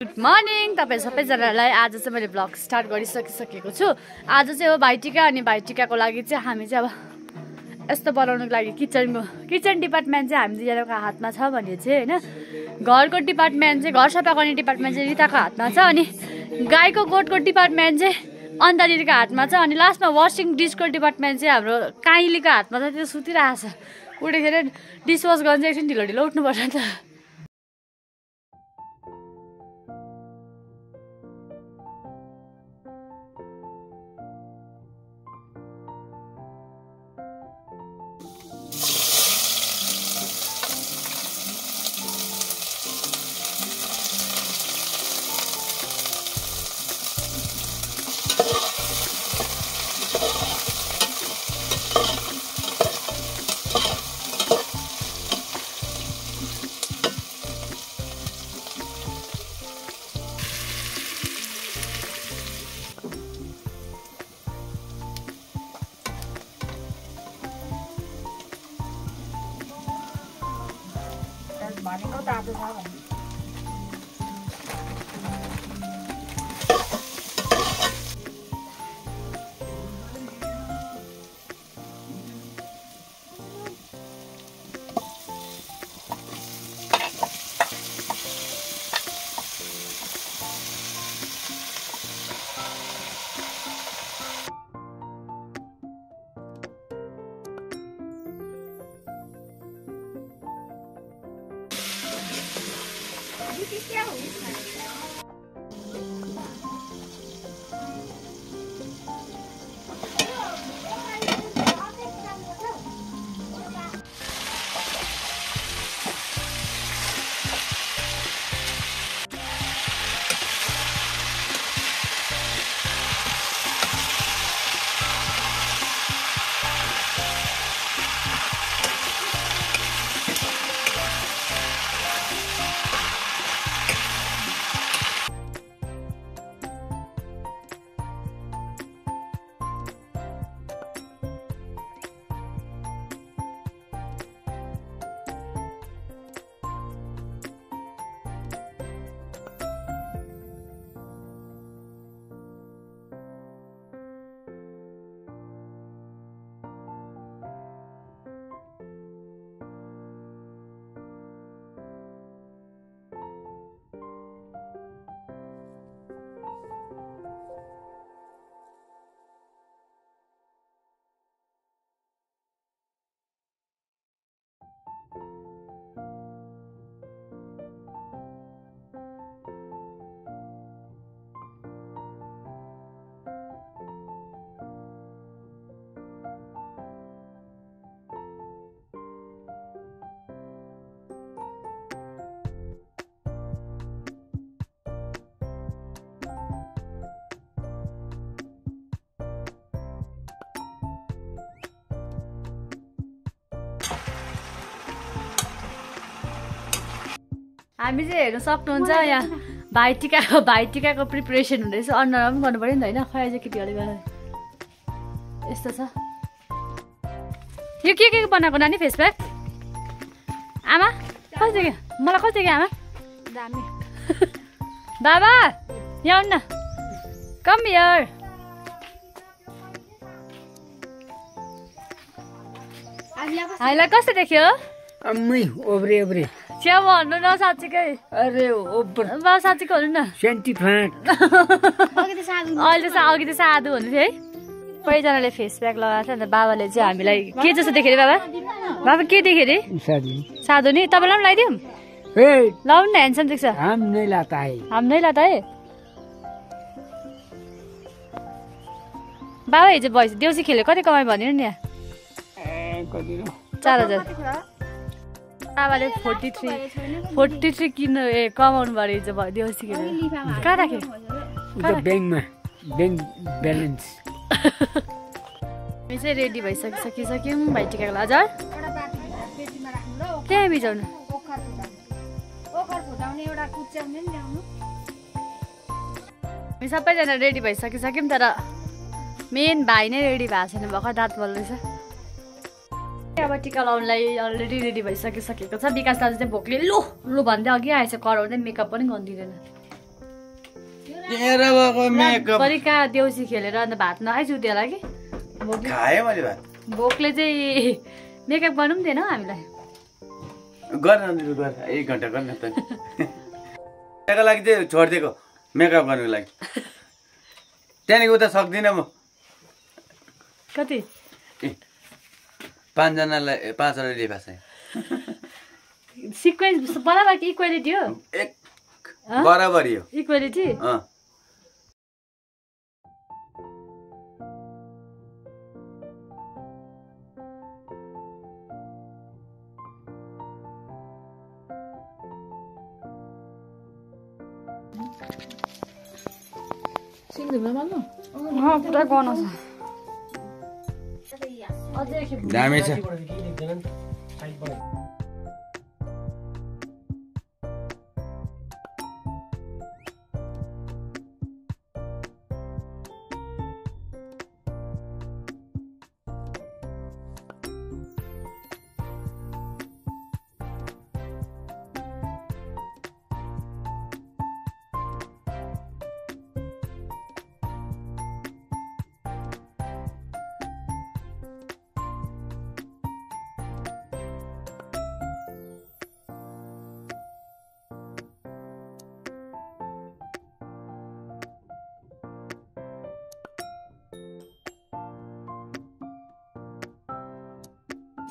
Good morning तपाईँ सबैजनालाई। आज चाहिँ मैले भ्लग स्टार्ट गरिसकिसकेको छु। आज चाहिँ हो भाइटिका अनि भाइटिकाको लागि चाहिँ हामी चाहिँ अब यस्तो बनाउनुको लागि किचन डिपार्टमेन्ट चाहिँ हामी दुईजनाको हातमा छ भने चाहिँ होइन, घरको डिपार्टमेन्ट चाहिँ घर सफा गर्ने डिपार्टमेन्ट चाहिँ रिताको हातमा छ अनि गाईको गोठको डिपार्टमेन्ट चाहिँ अन्तरिको हातमा छ अनि लास्टमा वासिङ डिसको डिपार्टमेन्ट चाहिँ हाम्रो काइलीको हातमा छ। त्यो सुतिरहेको छ, उठेर डिसवास गर्न चाहिँ एकछिन ढिलो उठ्नुपर्छ नि त। भनेको तातो छ भने हामी चाहिँ हेर्न सक्नुहुन्छ यहाँ भाइटिकाको प्रिपरेसन हुँदैछ। अन्नरमा पनि गर्नु पऱ्यो नि त होइन, खै चाहिँ केटीहरूले गर्दा यस्तो छ। यो के बनाएको नानी फेस प्याक? आमा कति देख्यो मलाई, कति देख्यो आमा? दामी। बाबा यहाँ आउनु न, कम हियर। हामीलाई कस्तो देख्यो? ओब्रे क्या भन्नु न साँच्चीकै? अरे ओब्र साँच्चीको भन्नु न। अहिले त अघि त साधु भन्नु थियो है। कतिजनाले फेस प्याक लगाएको छ नि त। बाबाले चाहिँ हामीलाई के जस्तो देख्यो अरे? बाबा के देख्यो अरे? साधु नि। तपाईँलाई पनि लगाइदिउँ? लाउनु न, ह्यान्डसम देख्छ। हम नहीं लाता है। बाबा हिजो भैँसी देउसी खेल्यो, कति कमाइ भनिनु नि? 4000। बाबाले 43 किन्नु कमाउनु पऱ्यो हिजो देउसी खेल्यो। कहाँ राख्यो? Bank balance. हामी चाहिँ रेडी भइसक्यौँ भाइटिकाको लागि। हजुर त्यहाँ बिजाउनु हामी सबैजना रेडी भइसक्यौँ तर मेन भाइ नै रेडी भएको छैन, भर्खर दाँत बल्दैछ। अब टिका लाउनलाई अलरेडी रेडी भइसकिसकेको छ। विकास दाजु चाहिँ भोकले लो लो भन्दै अघि आएछ, कराउँदै मेकअप पनि गरिदिँदैन। तेरो भएको मेकअप परिका देउसी खेलेर अन्त भात नखाइछु त्यसलाई कि खाएँ मैले भात भोकले चाहिँ मेकअप गर्नु पनि दिएन हौ हामीलाई गर्न दिनु गर 1 घण्टा गर्न त त्यसको लागि चाहिँ छोडिदिएको मेकअप गर्नुको लागि त्यहाँदेखि उता सक्दिनँ म कति 5 जनालाई 5 वटा लिएका छ सिक्वेन्स बराबर कि इक्वालिटी हो एक बराबरी हो इक्वालिटी पुरा गन छ दामी छ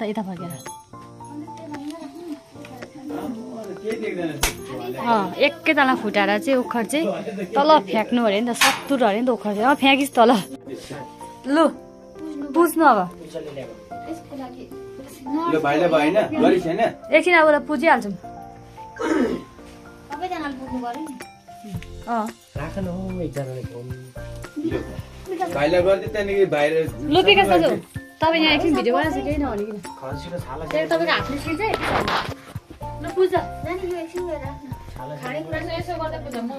त यता फर्केर एकैताला फुटाएर चाहिँ ओखर चाहिँ तल फ्याँक्नु अरे नि त 70 अरे नि त ओखर चाहिँ फ्याँकिस् तल लु पुज्नु अब ल भाइले भएन गरि छैन एकछिन अब पुजिहाल्छौँ भाइले गर्दै त्यहाँदेखि बाहिर लु विकास दाजु तपाईँ यहाँ एकछिन भिडियो बनाएको छ केही नभनिकन तपाईँको हात निस्किन्छ ल पुज खानेकुरा चाहिँ यसो गर्दा पुज म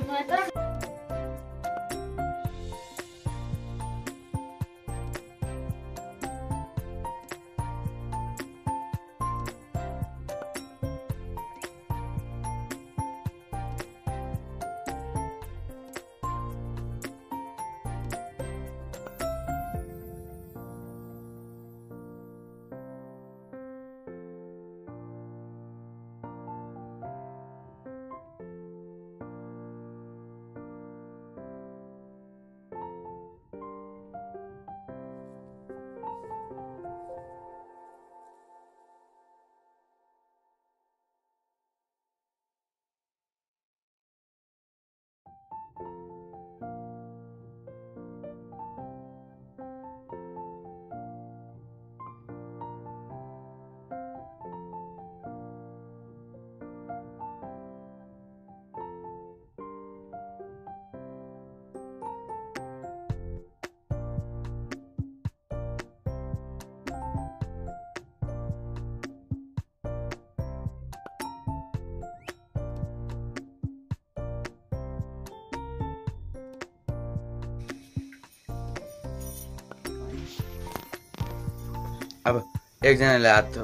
अब एकजनाले हात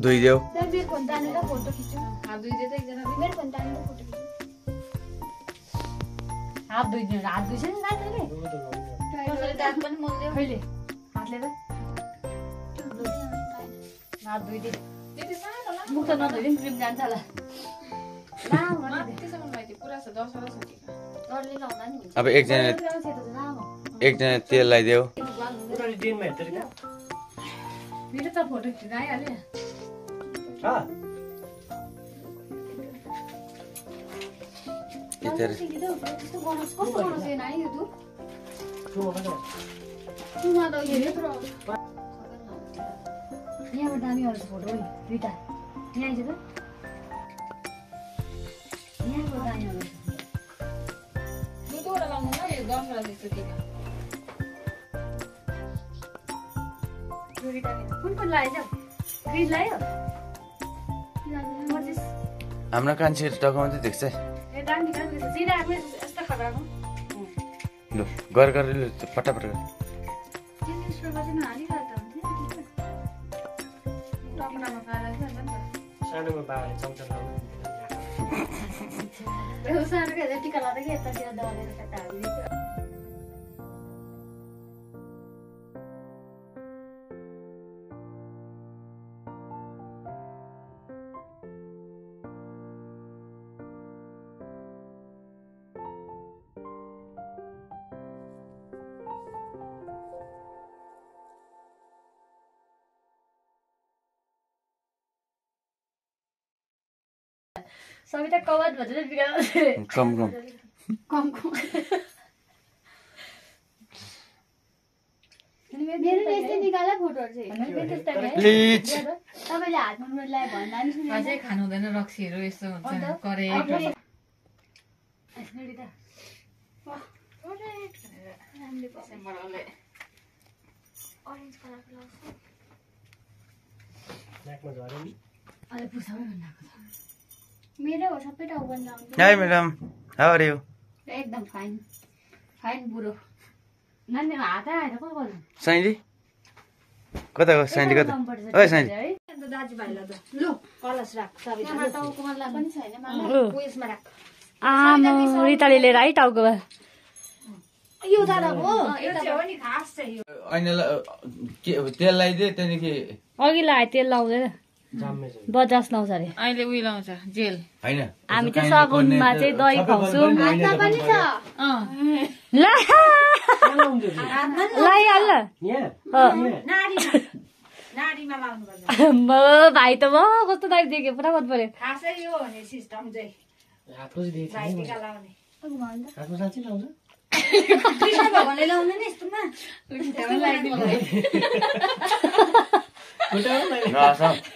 धोइदेऊ हात धोइदिनु हात धोइछ नि रातले दाँत पनि मोल्यो खैले हातले त हात धोइदे त्यति सानो मुख त नधोइदे नि क्रिम जान्छ होला अब एकजना तेल लगाइदेऊ मेरो त फोटो खिच्न आइहाल्यो यहाँबाट दामी आउँछ फोटो दुईटा यहाँ आइज त यहाँको दामी आउँछ कुन लाग्यो ग्रिन लाग्यो हाम्रो कान्छी टकाउँदै देख्छ ल गर पटापट टिका लाँदा कि यतातिर दलेर कता सविता कवाद भन्छ कम मेरो यस्तै निकाले फोटोहरु चाहिँ प्लिज तपाईले हातमा ल्याए भन्दा नि सुने अझै खानु हुँदैन रक्सीहरू यस्तो हुन्छ करे ऑरेंज कलर मेरो हो सबै टाउको लाउँछ hi madam how are you एकदम फाइन फाइन बुढो नानी हात आएर को गर्नु साइली कता गयो साइली कता ओइ साइली अन्त दाजुभाइलाई त लु कलश राख सबै टाउकोमा ला पनि छैन मामा उयसमा राख आमा रिताले लिएर है टाउकोमा यो दादा हो यो हो नि खास चाहिँ यो ऐनालाई के तेल लगाइदिए त्यहाँदेखि अघि लाए तेल लाउँदैन बजाज लाउँछ अरे अहिले उयो लाउँछ जेल हैन हामी चाहिँ सगुनमा चाहिँ दही खुवाउँछौँ हातमा पनि छ लगाइहाल्न नारीमा लाउनु पर्छ भाइ त म कस्तो टाइप देखेँ पुरा मन पर्यो खासै यो हो नि सिस्टम चाहिँ भाइटिका लाउने कृष्ण भगवानले लाउने नि यस्तोमा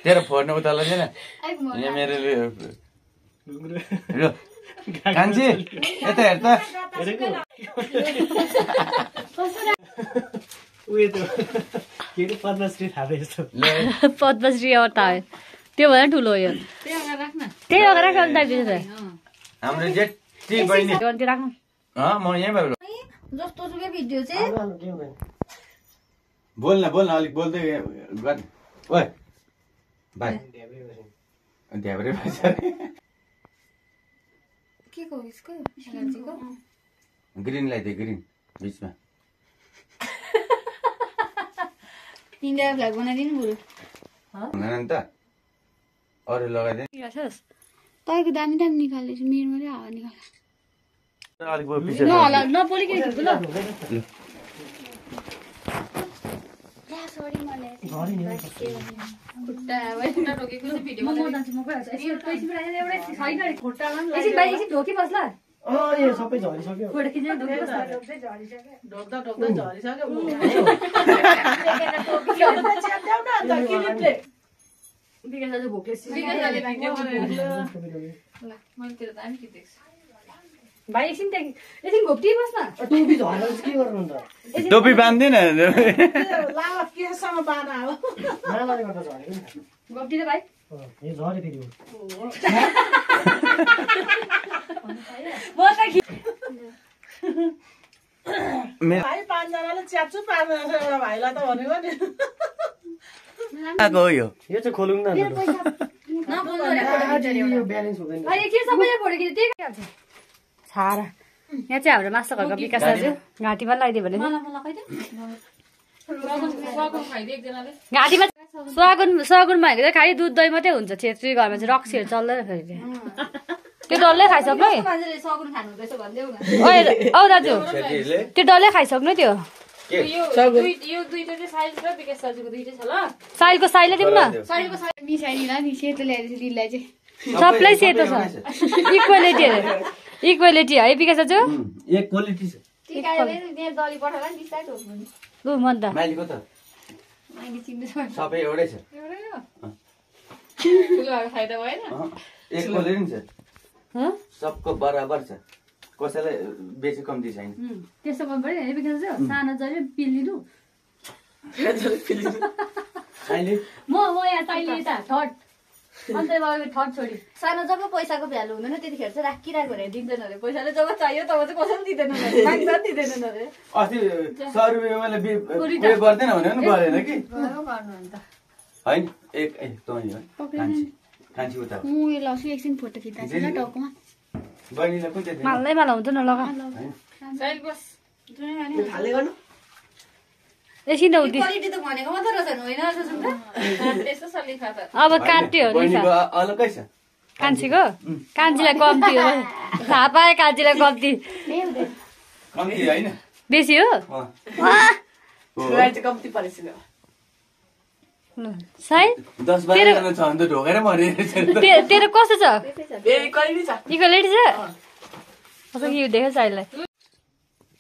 तेरो फोर्न उता लाग्दैन यहाँ मेरो कान्छी यता हेर त पद्मश्री थाहा जस्तो पद्मश्री अवस्था हो त्यो भएर ठुलो हो यो त्यही अगाडि राख्नु टाइप दिन्छ हाम्रो जेठी बहिनी त्यो राख्नु म यहीँबाट जस्तो सुकै भिडियो चाहिँ बोल्न अलिक बोल्दै गर ओइ भाइ ढ्याब्रे भएछ के को यसको एलर्जीको ग्रिन लगाइदिए ग्रिन बिचमा इन्डिया फ्ल्याग बनाइदिनु बुढो हुँदैन नि त अरू लगाइदिए तपाईँको दामी दामी निकालेछु मेरो मात्रै हावा निकाल अलिक पछि नपोलिकन खिच्नु ल सबै झरिसक्यो भाइ एकछिन घोप्टी बस्न टोपी झरेर के गर्नु त टोपी बाँध्दैन मालाले गर्दा झरेको नि घोप्टी त भाइ ए झरे फेरि हो यो चाहिँ खोलौँ न ब्यालेन्स हुँदैन छाडा यहाँ चाहिँ हाम्रो मास्टर घरको विकास दाजु घाँटीमा लगाइदियो भने घाँटीमा सगुन भनेको चाहिँ खालि दुध दही मात्रै हुन्छ छेत्री घरमा चाहिँ रक्सीहरू चल्दैन फेरि त्यो डल्लै खाइसक्नु है औ दाजु त्यो डल्लै खाइसक्नु त्यो साइलको साइलै दिउँ न सबलाई सेतो छ इक्वेलिटी है विकास दाजु लु मन त सबै एउटै छ सबको बराबर छ कसैलाई बेसी कम्ती छैन त्यस्तो गर्नु पर्यो है विकास दाजु सानो जहिले पिल्लिनु म यहाँ तैँले यता थर्ड अन्त थर्ड छोडी सानो जब पैसाको भ्यालु हुँदैन त्यतिखेर चाहिँ राखिरहेको अरे दिँदैन अरे पैसाले जब चाहियो तब चाहिँ कसैले दिँदैन दिँदैन अरे अस्ति 100 रुपियाँ मैले पे गर्दैन भने पनि गरेन कि होइन एक तँ कान्छी उता म यो लाउँछु एकछिन फोटो खिच्दा छ ल टाउकोमा बहिनीलाई कुन चाहिँ माल्दै माला हुन्छ न लगा साइड बस खाले गर्नु एकछिन उति क्वालिटी त भनेको मात्र रहेछ होइन सुन्दा त्यस्तो छ लेखा त अब काट्यो नि बहिनीको अलग्गै छ कान्छीको कान्छीलाई कम्ती हो थाहा पाएँ कान्छीलाई कम्ती कम्ती होइन बेसी हो छोरा चाहिँ कम्ती परेछ सायद 10-12 जना छ भने त ढोकेर मरिरहेछ तेरो कस्तो छ बेबी कहिले छ इक्वलिटी छ कस्तो के देखेछ अहिले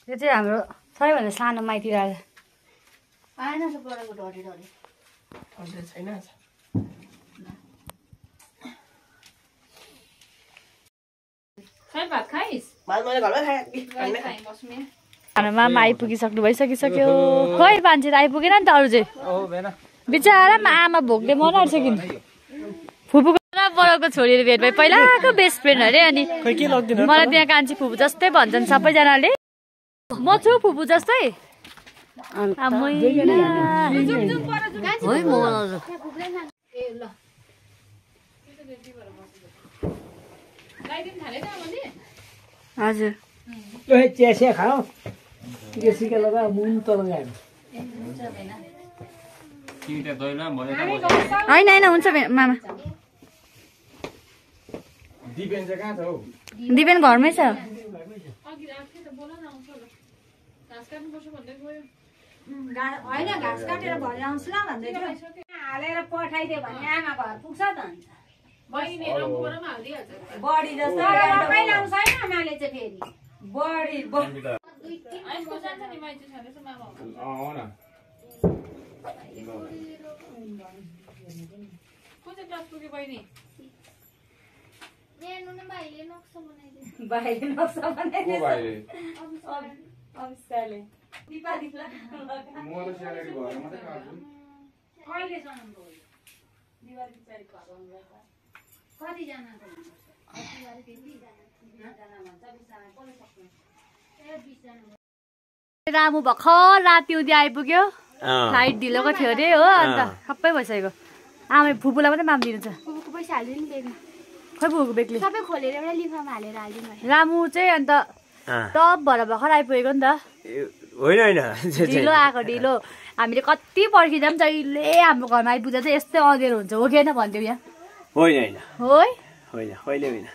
यो चाहिँ हाम्रो सबैभन्दा सानो माइती राजा आएन छ परेको ढडी ढडी हजुर छैन खाइ भात खाइस् मैले घरमै खाएँ खाइ बस्ने खानामा आइपुगिसक्नु भइसकिसक्यो खोइ मान्छे त आइपुगेन नि त अरू चाहिँ बिचरा आमा भोकले मनाउँछ कि फुपूको र बडाको छोरीले भेट भए पहिलाको बेस्ट फ्रेन्ड अरे अनि मलाई त्यहाँ कान्छी फुपू जस्तै भन्छन् सबैजनाले म छु फुपू जस्तै हजुर चिया खाऊ सिका लगा मुन त लगायो होइन होइन हुन्छ मामा दिपेन घरमै छ होइन घाँस काटेर भरे आउँछु ल भन्दै हालेर पठाइदियो भने आमा घर पुग्छ त बडी जस्तो ल्याउँछ होइन आमाले चाहिँ फेरि बडी भाइले नक्सा बनाइदियो रामु भर्खर राति उति आइपुग्यो फ्लाइट ढिलोको थियो अरे हो अन्त सबै भइसक्यो आमा फुपूलाई मात्रै माम दिनुहुन्छ फुपूको पैसा हालिदिनु नि बेगमा खै फुपूको बेग्ली सबै खोलेर एउटा लिफामा हालेर हालिदिनु रामु चाहिँ अन्त टप भएर भर्खर आइपुगेको नि त होइन होइन ढिलो आएको ढिलो हामीले कति पर्खिँदा पनि जहिले हाम्रो घरमा आइपुग्दा चाहिँ यस्तै अँधेरो हुन्छ हो कि होइन भन्थ्यौ यहाँ होइन होइन हो होइन कहिले होइन